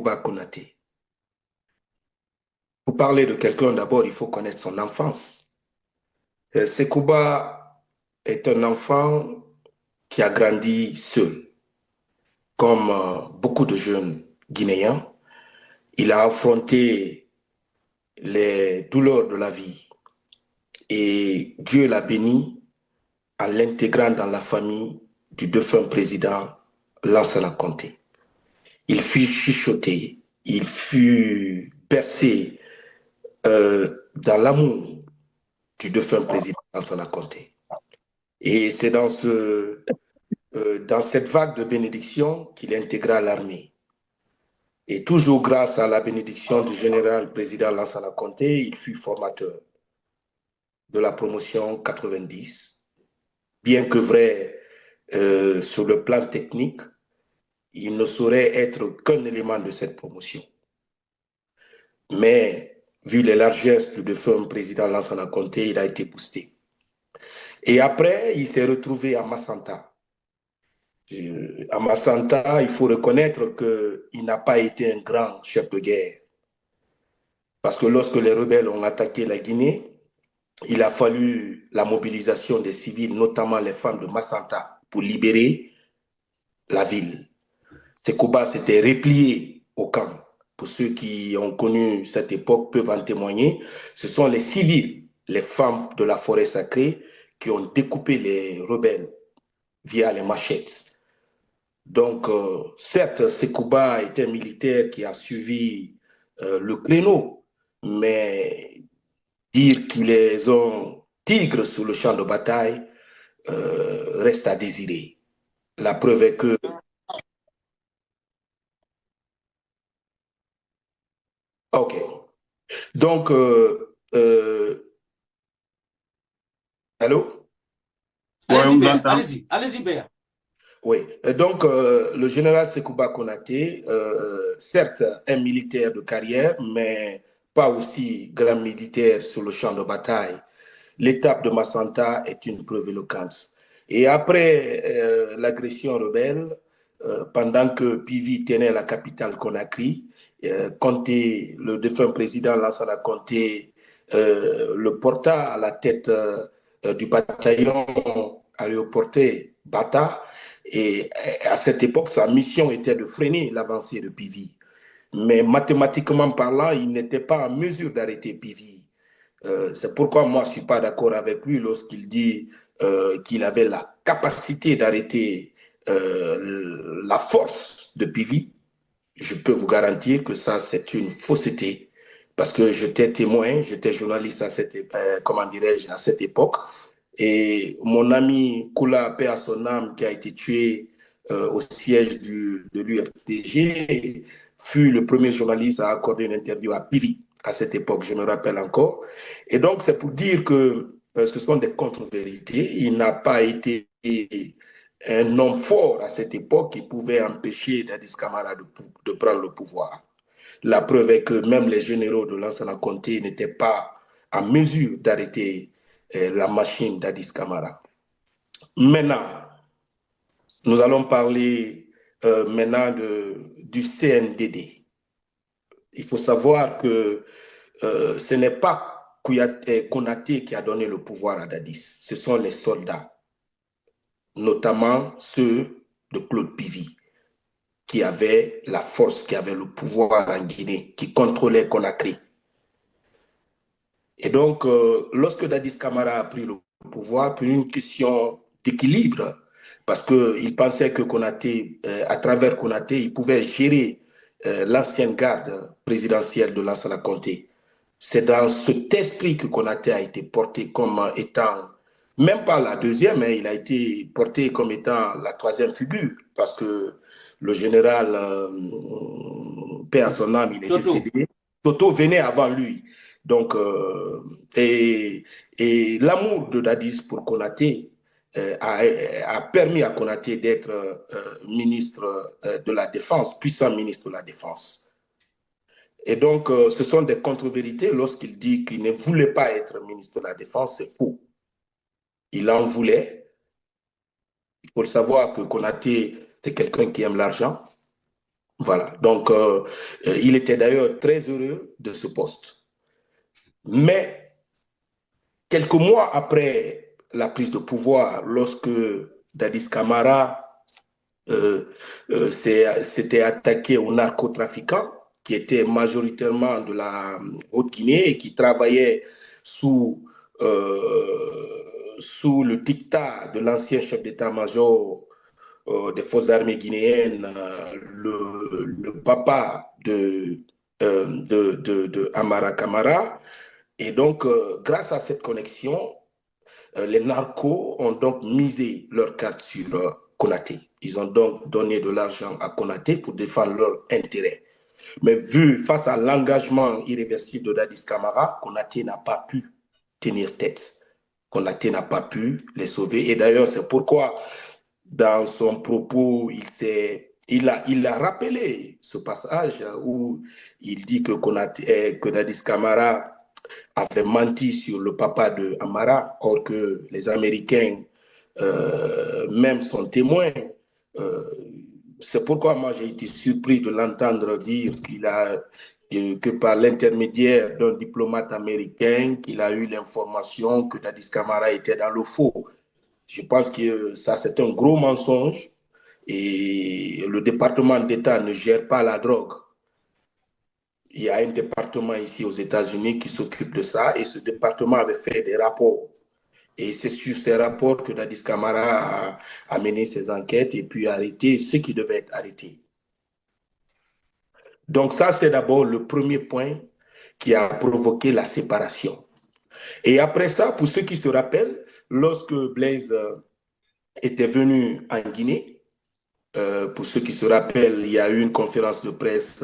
Sekouba Konaté. Pour parler de quelqu'un, d'abord, il faut connaître son enfance. Sekouba est un enfant qui a grandi seul, comme beaucoup de jeunes Guinéens. Il a affronté les douleurs de la vie et Dieu l'a béni en l'intégrant dans la famille du défunt président Lansana Conté. Il fut chuchoté, il fut bercé dans l'amour du défunt président Lansana Conté. Et c'est dans cette vague de bénédiction qu'il intégra l'armée. Et toujours grâce à la bénédiction du général président Lansana Conté, il fut formateur de la promotion 90. Bien que vrai, sur le plan technique, il ne saurait être qu'un élément de cette promotion. Mais, vu les largesses du défunt président Lansana Conté, il a été boosté. Et après, il s'est retrouvé à Massanta. À Massanta, il faut reconnaître qu'il n'a pas été un grand chef de guerre. Parce que lorsque les rebelles ont attaqué la Guinée, il a fallu la mobilisation des civils, notamment les femmes de Massanta, pour libérer la ville. Sekouba s'était replié au camp. Pour ceux qui ont connu cette époque peuvent en témoigner. Ce sont les civils, les femmes de la forêt sacrée, qui ont découpé les rebelles via les machettes. Donc, certes, Sekouba est un militaire qui a suivi le créneau, mais dire qu'il est un tigre sur le champ de bataille reste à désirer. La preuve est que... OK. Donc, allô? Allez-y, Béa. Allez-y, allez-y, Béa. Oui. Donc, le général Sekouba Konaté, certes, un militaire de carrière, mais pas aussi grand militaire sur le champ de bataille. L'étape de Massanta est une preuve éloquente. Et après l'agression rebelle, pendant que Pivi tenait la capitale Conakry, Conté, le défunt président Lansana Conté, le porta à la tête du bataillon aéroporté Bata. Et à cette époque, sa mission était de freiner l'avancée de Pivi. Mais mathématiquement parlant, il n'était pas en mesure d'arrêter Pivi. C'est pourquoi moi, je ne suis pas d'accord avec lui lorsqu'il dit qu'il avait la capacité d'arrêter la force de Pivi. Je peux vous garantir que ça, c'est une fausseté. Parce que j'étais témoin, j'étais journaliste à comment dirais-je, à cette époque. Et mon ami Koula, paix à son âme, qui a été tué au siège de l'UFDG, fut le premier journaliste à accorder une interview à Pivi à cette époque, je me rappelle encore. Et donc, c'est pour dire que ce sont des contre-vérités. Il n'a pas été un homme fort à cette époque qui pouvait empêcher Dadis Camara de prendre le pouvoir. La preuve est que même les généraux de Lansana Conté n'étaient pas en mesure d'arrêter la machine d'Adis Camara. Maintenant, nous allons parler maintenant du CNDD. Il faut savoir que ce n'est pas Konaté qui a donné le pouvoir à Dadis, ce sont les soldats, notamment ceux de Claude Pivi, qui avaient la force, qui avaient le pouvoir en Guinée, qui contrôlaient Conakry. Et donc, lorsque Dadis Camara a pris le pouvoir, pour une question d'équilibre, parce qu'il pensait que Konaté, à travers Konaté, il pouvait gérer l'ancienne garde présidentielle de Lansana Conté. C'est dans cet esprit que Konaté a été porté comme étant, même pas la deuxième, mais il a été porté comme étant la troisième figure, parce que le général, paix à son âme, il est décédé. Toto venait avant lui. Donc, et l'amour de Dadis pour Konaté a permis à Konaté d'être ministre de la Défense, puissant ministre de la Défense. Et donc, ce sont des contre-vérités. Lorsqu'il dit qu'il ne voulait pas être ministre de la Défense, c'est faux. Il en voulait. Il faut le savoir que Konaté, c'est quelqu'un qui aime l'argent. Voilà. Donc, il était d'ailleurs très heureux de ce poste. Mais quelques mois après la prise de pouvoir, lorsque Dadis Camara s'était attaqué aux narcotrafiquants qui étaient majoritairement de la Haute-Guinée et qui travaillaient sous, sous le dictat de l'ancien chef d'état-major des forces armées guinéennes, le papa de Amara Camara. Et donc, grâce à cette connexion, les narcos ont donc misé leur carte sur Konaté. Ils ont donc donné de l'argent à Konaté pour défendre leurs intérêts. Mais vu face à l'engagement irréversible de Dadis Camara, Konaté n'a pas pu tenir tête. Konaté n'a pas pu les sauver. Et d'ailleurs, c'est pourquoi, dans son propos, il a rappelé ce passage où il dit que Dadis Camara avait menti sur le papa de Amara, or que les Américains même sont témoins. Euh, c'est pourquoi moi j'ai été surpris de l'entendre dire que par l'intermédiaire d'un diplomate américain, qu'il a eu l'information que Dadis Camara était dans le faux. Je pense que ça, c'est un gros mensonge et le département d'État ne gère pas la drogue. Il y a un département ici aux États-Unis qui s'occupe de ça et ce département avait fait des rapports. Et c'est sur ces rapports que Dadis Camara a mené ses enquêtes et puis arrêté ceux qui devaient être arrêtés. Donc ça, c'est d'abord le premier point qui a provoqué la séparation. Et après ça, pour ceux qui se rappellent, lorsque Blaise était venu en Guinée, pour ceux qui se rappellent, il y a eu une conférence de presse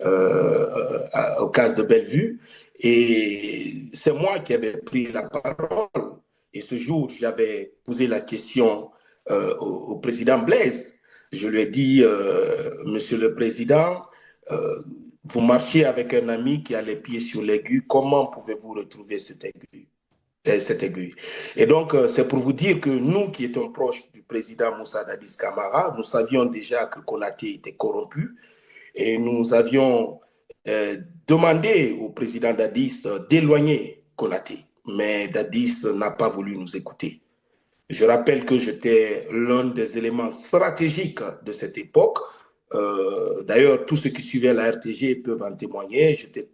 au cas de Bellevue et c'est moi qui avais pris la parole. Et ce jour, j'avais posé la question au président Blaise. Je lui ai dit, Monsieur le Président, vous marchez avec un ami qui a les pieds sur l'aiguille, comment pouvez-vous retrouver cette aiguille? Cette aiguille. Et donc, c'est pour vous dire que nous qui étions proches du président Moussa Dadis Camara, nous savions déjà que Konaté était corrompu et nous avions demandé au président Dadis d'éloigner Konaté. Mais Dadis n'a pas voulu nous écouter. Je rappelle que j'étais l'un des éléments stratégiques de cette époque. D'ailleurs, tous ceux qui suivaient la RTG peuvent en témoigner. J'étais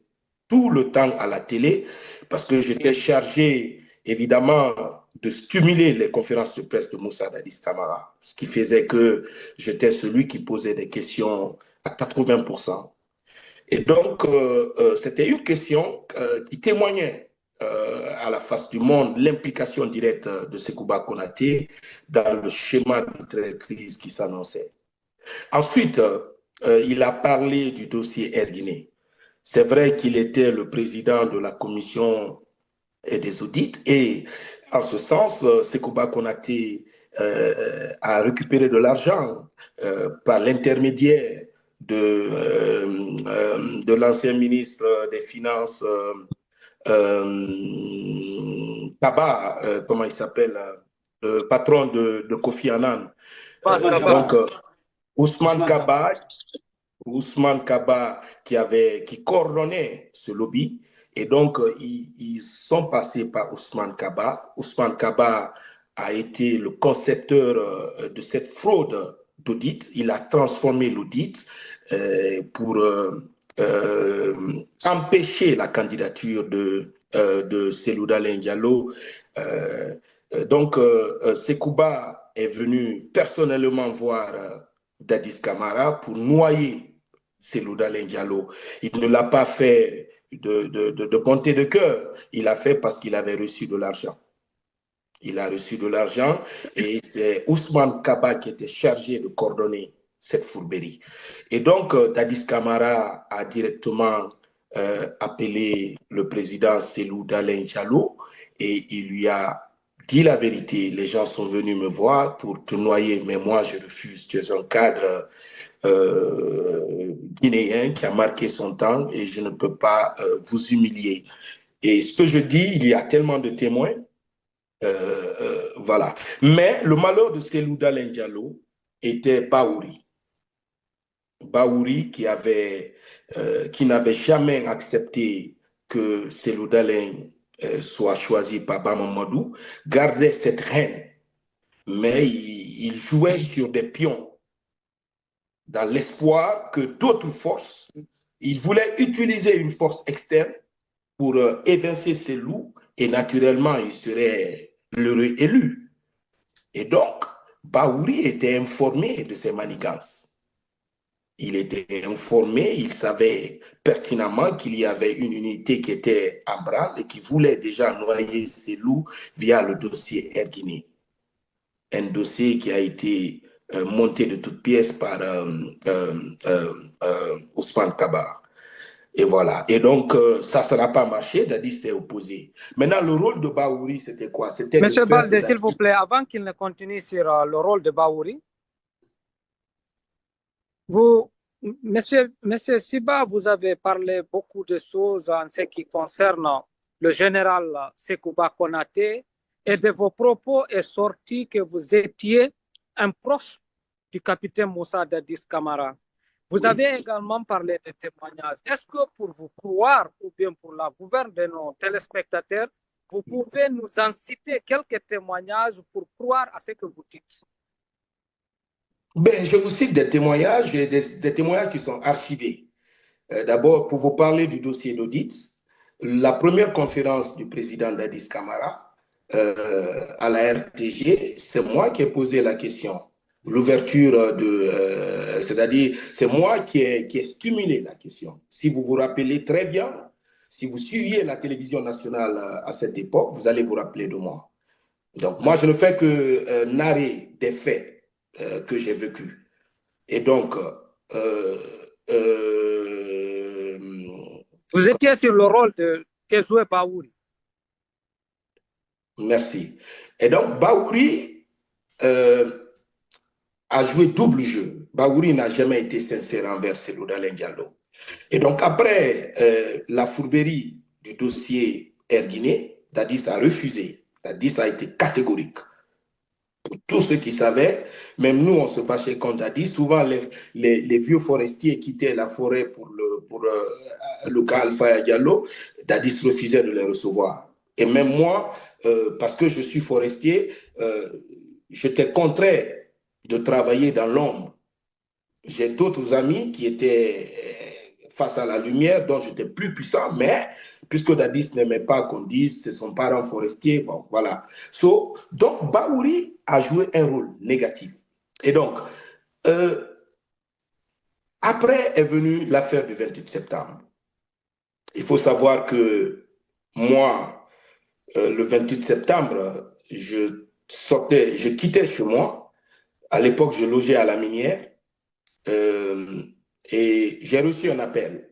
tout le temps à la télé parce que j'étais chargé, évidemment, de stimuler les conférences de presse de Moussa Dadis Camara, ce qui faisait que j'étais celui qui posait des questions à 80%. Et donc, c'était une question qui témoignait à la face du monde l'implication directe de Sekouba Konaté dans le schéma de crise qui s'annonçait. Ensuite, il a parlé du dossier Air Guinée. C'est vrai qu'il était le président de la commission des audits et en ce sens, Sekouba Konaté a récupéré de l'argent par l'intermédiaire de l'ancien ministre des Finances, Kaba, comment il s'appelle, le patron de Kofi Annan. Donc, Ousmane Kaba, Ousmane Kaba qui coordonnait ce lobby. Et donc, ils sont passés par Ousmane Kaba. Ousmane Kaba a été le concepteur de cette fraude d'audit. Il a transformé l'audit pour empêcher la candidature de Selouda Diallo. Donc, Sekouba est venu personnellement voir Dadis Camara pour noyer Selouda Diallo. Il ne l'a pas fait de bonté de cœur, il l'a fait parce qu'il avait reçu de l'argent. Il a reçu de l'argent et c'est Ousmane Kaba qui était chargé de coordonner cette fourberie. Et donc, Dadis Camara a directement appelé le président Selouda Diallo et il lui a dit la vérité. Les gens sont venus me voir pour te noyer, mais moi je refuse. Tu es un cadre guinéen qui a marqué son temps et je ne peux pas vous humilier. Et ce que je dis, il y a tellement de témoins. Voilà. Mais le malheur de Selouda Diallo était Baouri. Baouri qui n'avait jamais accepté que Cellou Dalein soit choisi par Bamamadou, gardait cette haine, mais il jouait sur des pions dans l'espoir que d'autres forces, il voulait utiliser une force externe pour évincer Cellou et naturellement il serait l'heureux élu. Et donc, Baouri était informé de ces manigances. Il était informé, il savait pertinemment qu'il y avait une unité qui était en branle et qui voulait déjà noyer Cellou via le dossier Erguiné. Un dossier qui a été monté de toutes pièces par Ousmane Kaba. Et voilà. Et donc, ça n'a pas marché, Dadis s'est opposé. Maintenant, le rôle de Baouri, c'était quoi? C'était Monsieur Baldé, s'il vous plaît, avant qu'il ne continue sur le rôle de Baouri, Monsieur Siba, vous avez parlé beaucoup de choses en ce qui concerne le général Sekouba Konaté, et de vos propos est sorti que vous étiez un proche du capitaine Moussa Dadis Camara. Vous avez également parlé de témoignages. Est-ce que pour vous croire, ou bien pour la gouverne de nos téléspectateurs, vous pouvez nous en citer quelques témoignages pour croire à ce que vous dites? Ben, je vous cite des témoignages, des témoignages qui sont archivés. D'abord, pour vous parler du dossier d'audit, la première conférence du président Dadis Camara à la RTG, c'est moi qui ai posé la question. L'ouverture c'est-à-dire, c'est moi qui ai stimulé la question. Si vous vous rappelez très bien, si vous suiviez la télévision nationale à cette époque, vous allez vous rappeler de moi. Donc, moi, je ne fais que narrer des faits que j'ai vécus. Et donc, vous étiez sur le rôle que jouait Baouri. Merci. Et donc, Baouri a joué double jeu. Baouri n'a jamais été sincère envers Cellou Dalein Diallo. Et donc, après la fourberie du dossier Erguiné, Dadis a refusé. Dadis a été catégorique. Pour tous ceux qui savaient, même nous, on se fâchait contre Dadis. Souvent, les vieux forestiers quittaient la forêt pour le cas Alpha Diallo. Dadis refusait de les recevoir. Et même moi, parce que je suis forestier, j'étais contraint de travailler dans l'ombre. J'ai d'autres amis qui étaient face à la lumière, dont j'étais plus puissant, mais puisque Dadis n'aimait pas qu'on dise c'est son parent forestier, bon, voilà. Donc, Baouri a joué un rôle négatif. Et donc, après est venue l'affaire du 28 septembre. Il faut savoir que moi, le 28 septembre, je quittais chez moi. À l'époque, je logeais à la Minière. Et j'ai reçu un appel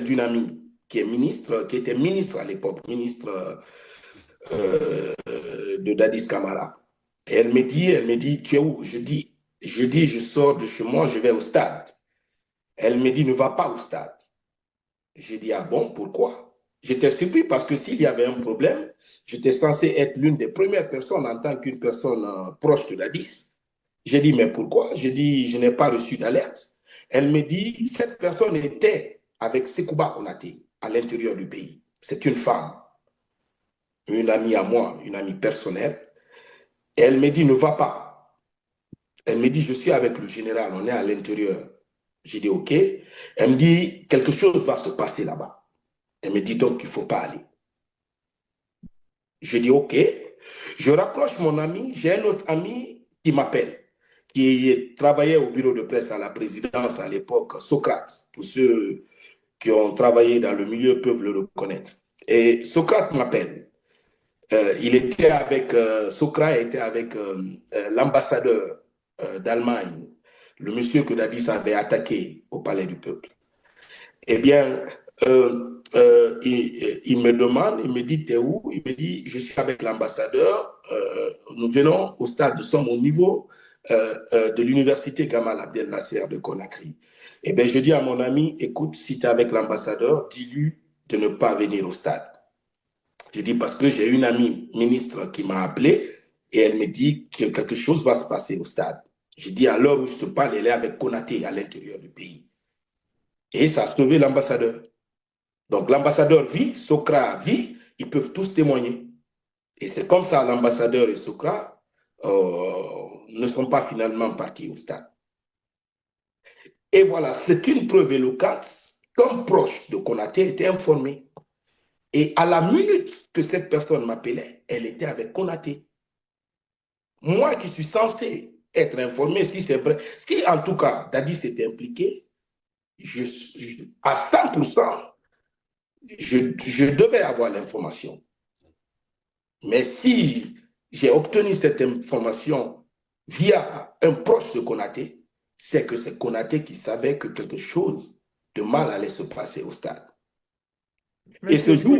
d'une amie qui était ministre à l'époque, ministre de Dadis Camara. Et elle me dit, tu es où? Je dis, je sors de chez moi, je vais au stade. Elle me dit, ne va pas au stade. J'ai dit, ah bon, pourquoi? J'étais surpris parce que s'il y avait un problème, j'étais censé être l'une des premières personnes en tant qu'une personne proche de Dadis. J'ai dit, mais pourquoi? J'ai dit, je n'ai pas reçu d'alerte. Elle me dit, cette personne était avec Sekouba Konaté à l'intérieur du pays. C'est une femme, une amie à moi, une amie personnelle. Et elle me dit, ne va pas. Elle me dit, je suis avec le général, on est à l'intérieur. J'ai dit, OK. Elle me dit, quelque chose va se passer là-bas. Elle me dit donc qu'il ne faut pas aller. Je dis, OK. Je rapproche mon ami, j'ai un autre ami qui m'appelle, qui travaillait au bureau de presse à la présidence à l'époque, Socrate. Pour ceux qui ont travaillé dans le milieu peuvent le reconnaître. Et Socrate m'appelle. Socrate était avec l'ambassadeur d'Allemagne, le monsieur que Dadis avait attaqué au Palais du Peuple. Eh bien, il me demande, il me dit, t'es où? Il me dit, je suis avec l'ambassadeur, nous venons au stade, nous sommes au niveau de l'université Gamal Abdel Nasser de Conakry. Eh bien, je dis à mon ami, écoute, si tu es avec l'ambassadeur, dis-lui de ne pas venir au stade. Je dis parce que j'ai une amie ministre qui m'a appelé et elle me dit que quelque chose va se passer au stade. Je dis à l'heure où je te parle, elle est avec Konaté à l'intérieur du pays. Et ça a sauvé l'ambassadeur. Donc l'ambassadeur vit, Sokra vit, ils peuvent tous témoigner. Et c'est comme ça l'ambassadeur et Sokra ne sont pas finalement partis au stade. Et voilà, c'est une preuve éloquente qu'un proche de Konaté était informé. Et à la minute que cette personne m'appelait, elle était avec Konaté. Moi qui suis censé être informé, si c'est vrai, si en tout cas Dadis s'était impliqué, à 100%, je devais avoir l'information. Mais si j'ai obtenu cette information via un proche de Konaté, c'est que c'est Konaté qui savait que quelque chose de mal allait se passer au stade. Et ce jour